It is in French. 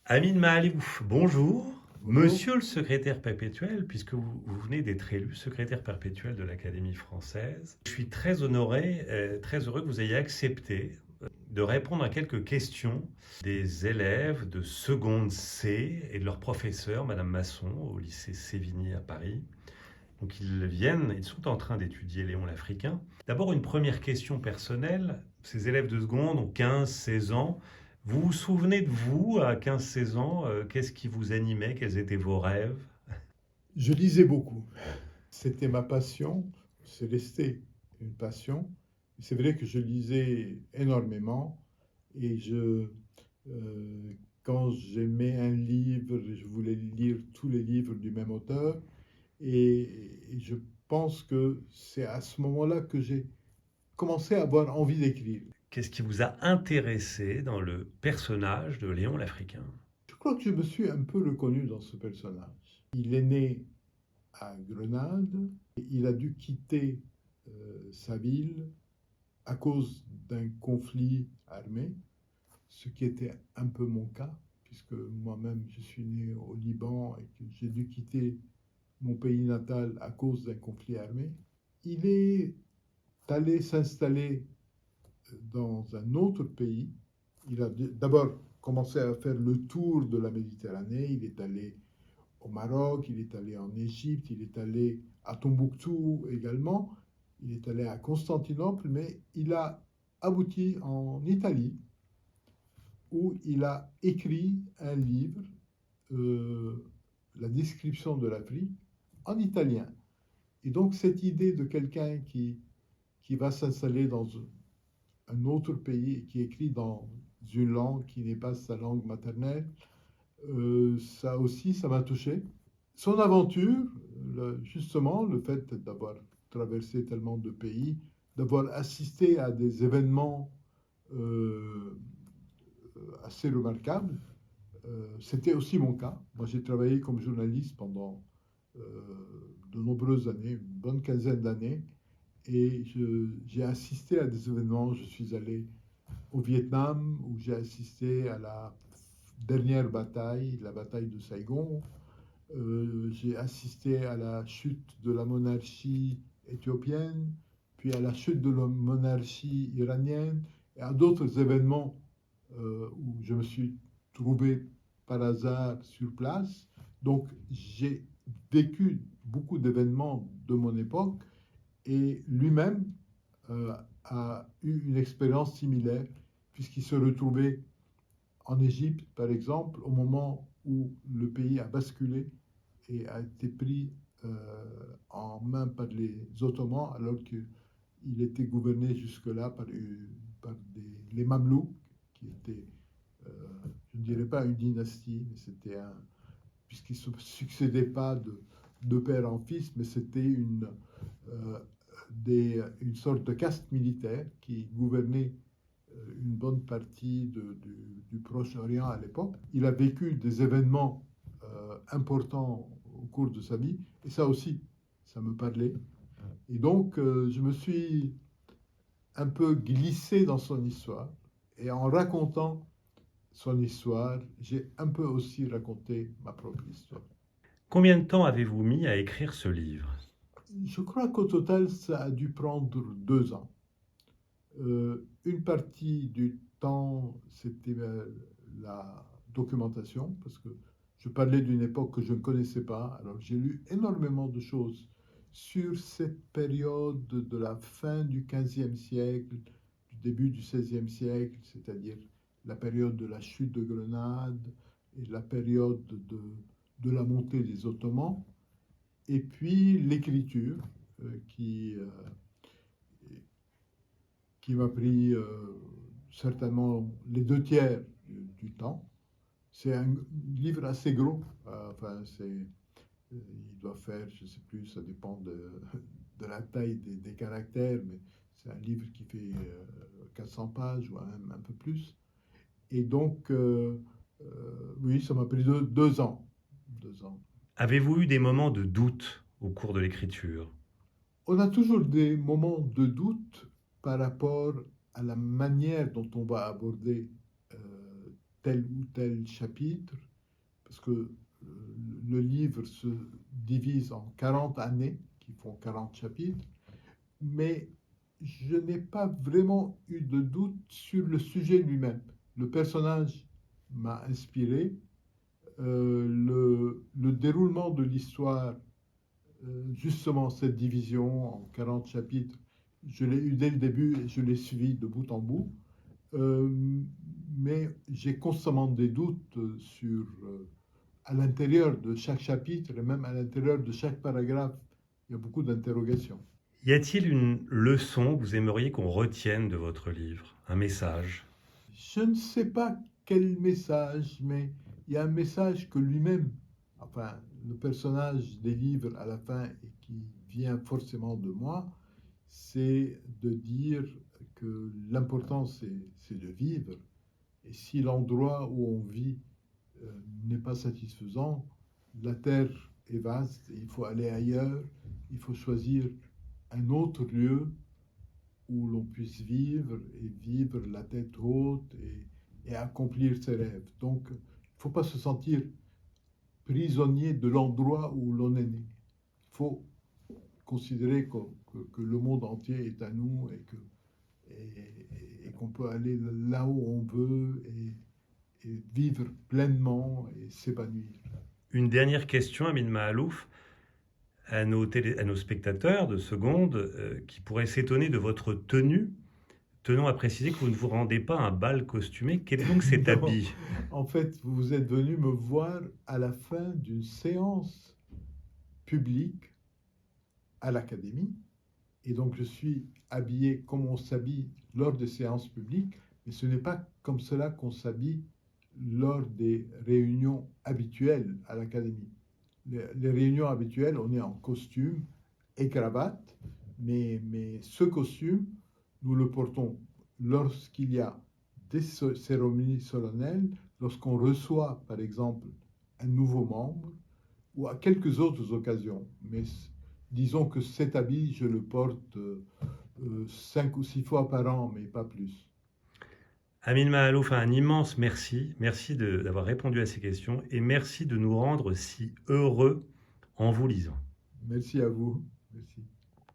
Amin Mahalouf, bonjour. Bonjour. Monsieur le secrétaire perpétuel, puisque vous venez d'être élu secrétaire perpétuel de l'Académie française, je suis très honoré, très heureux que vous ayez accepté de répondre à quelques questions des élèves de seconde C et de leur professeur, Madame Masson, au lycée Sévigné à Paris. Donc ils sont en train d'étudier Léon l'Africain. D'abord une première question personnelle. Ces élèves de seconde ont 15-16 ans. Vous vous souvenez de vous à 15-16 ans? Qu'est-ce qui vous animait? Quels étaient vos rêves? Je lisais beaucoup. C'était ma passion. C'est resté une passion. C'est vrai que je lisais énormément et euh, quand j'aimais un livre, je voulais lire tous les livres du même auteur. Et je pense que c'est à ce moment-là que j'ai commencé à avoir envie d'écrire. Qu'est-ce qui vous a intéressé dans le personnage de Léon l'Africain? Je crois que je me suis un peu reconnu dans ce personnage. Il est né à Grenade. Il a dû quitter sa ville à cause d'un conflit armé, ce qui était un peu mon cas, puisque moi-même je suis né au Liban et que j'ai dû quitter mon pays natal à cause d'un conflit armé. Il est allé s'installer dans un autre pays. Il a d'abord commencé à faire le tour de la Méditerranée. Il est allé au Maroc, il est allé en Égypte, il est allé à Tombouctou également, il est allé à Constantinople, mais il a abouti en Italie où il a écrit un livre, euh, la description de l'Afrique, en italien. Et donc cette idée de quelqu'un qui va s'installer dans un autre pays et qui écrit dans une langue qui n'est pas sa langue maternelle, ça aussi, ça m'a touché. Son aventure, justement, le fait d'avoir traversé tellement de pays, d'avoir assisté à des événements euh, assez remarquables, c'était aussi mon cas. Moi, j'ai travaillé comme journaliste pendant euh, de nombreuses années, une bonne quinzaine d'années, et j'ai assisté à des événements. Je suis allé au Vietnam, où j'ai assisté à la dernière bataille, la bataille de Saigon. J'ai assisté à la chute de la monarchie éthiopienne, puis à la chute de la monarchie iranienne, et à d'autres événements où je me suis trouvé par hasard sur place. Donc j'ai vécu beaucoup d'événements de mon époque, et lui-même a eu une expérience similaire, puisqu'il se retrouvait en Égypte, par exemple, au moment où le pays a basculé et a été pris en main par les Ottomans, alors qu'il était gouverné jusque-là par les Mamelouks, qui étaient, euh, je ne dirais pas une dynastie, mais c'était un, puisqu'ils ne se succédaient pas de père en fils, mais c'était euh, une sorte de caste militaire qui gouvernait une bonne partie du Proche-Orient à l'époque. Il a vécu des événements importants au cours de sa vie, et ça aussi, ça me parlait. Et donc, je me suis un peu glissé dans son histoire, et en racontant son histoire, j'ai un peu aussi raconté ma propre histoire. Combien de temps avez-vous mis à écrire ce livre? Je crois qu'au total, ça a dû prendre 2 ans. Une partie du temps, c'était la documentation, parce que je parlais d'une époque que je ne connaissais pas. Alors j'ai lu énormément de choses sur cette période de la fin du XVe siècle, du début du XVIe siècle, c'est-à-dire la période de la chute de Grenade et la période de la montée des Ottomans, et puis l'écriture, euh, qui, euh, qui m'a pris certainement les 2 tiers du temps. C'est un livre assez gros. Enfin, il doit faire, je ne sais plus, ça dépend de la taille des caractères, mais c'est un livre qui fait 400 pages ou même un peu plus. Et donc, oui, ça m'a pris 2 ans. 2 ans. Avez-vous eu des moments de doute au cours de l'écriture? On a toujours des moments de doute par rapport à la manière dont on va aborder euh, tel ou tel chapitre, parce que le livre se divise en 40 années, qui font 40 chapitres, mais je n'ai pas vraiment eu de doute sur le sujet lui-même. Le personnage m'a inspiré, le déroulement de l'histoire, justement cette division en 40 chapitres, je l'ai eu dès le début et je l'ai suivi de bout en bout. Mais j'ai constamment des doutes sur, à l'intérieur de chaque chapitre et même à l'intérieur de chaque paragraphe, il y a beaucoup d'interrogations. Y a-t-il une leçon que vous aimeriez qu'on retienne de votre livre? Un message? Je ne sais pas quel message, mais il y a un message que lui-même, enfin, le personnage délivre à la fin et qui vient forcément de moi, c'est de dire que l'important, c'est de vivre. Et si l'endroit où on vit n'est pas satisfaisant, la terre est vaste, il faut aller ailleurs, il faut choisir un autre lieu où l'on puisse vivre et vivre la tête haute et accomplir ses rêves. Donc, il ne faut pas se sentir prisonnier de l'endroit où l'on est né. Il faut considérer que le monde entier est à nous et qu'on peut aller là où on veut et vivre pleinement et s'épanouir. Une dernière question, Amin Maalouf, à nos spectateurs de seconde qui pourraient s'étonner de votre tenue. Tenons à préciser que vous ne vous rendez pas à un bal costumé. Quel est donc cet habit? En fait, vous êtes venu me voir à la fin d'une séance publique à l'Académie. Et donc, je suis habillé comme on s'habille lors des séances publiques, mais ce n'est pas comme cela qu'on s'habille lors des réunions habituelles à l'Académie. Les réunions habituelles, on est en costume et cravate, mais ce costume, nous le portons lorsqu'il y a des cérémonies solennelles, lorsqu'on reçoit, par exemple, un nouveau membre, ou à quelques autres occasions. Mais disons que cet habit, je le porte 5 ou 6 fois par an, mais pas plus. Amin Maalouf, un immense merci. Merci d'avoir répondu à ces questions et merci de nous rendre si heureux en vous lisant. Merci à vous. Merci.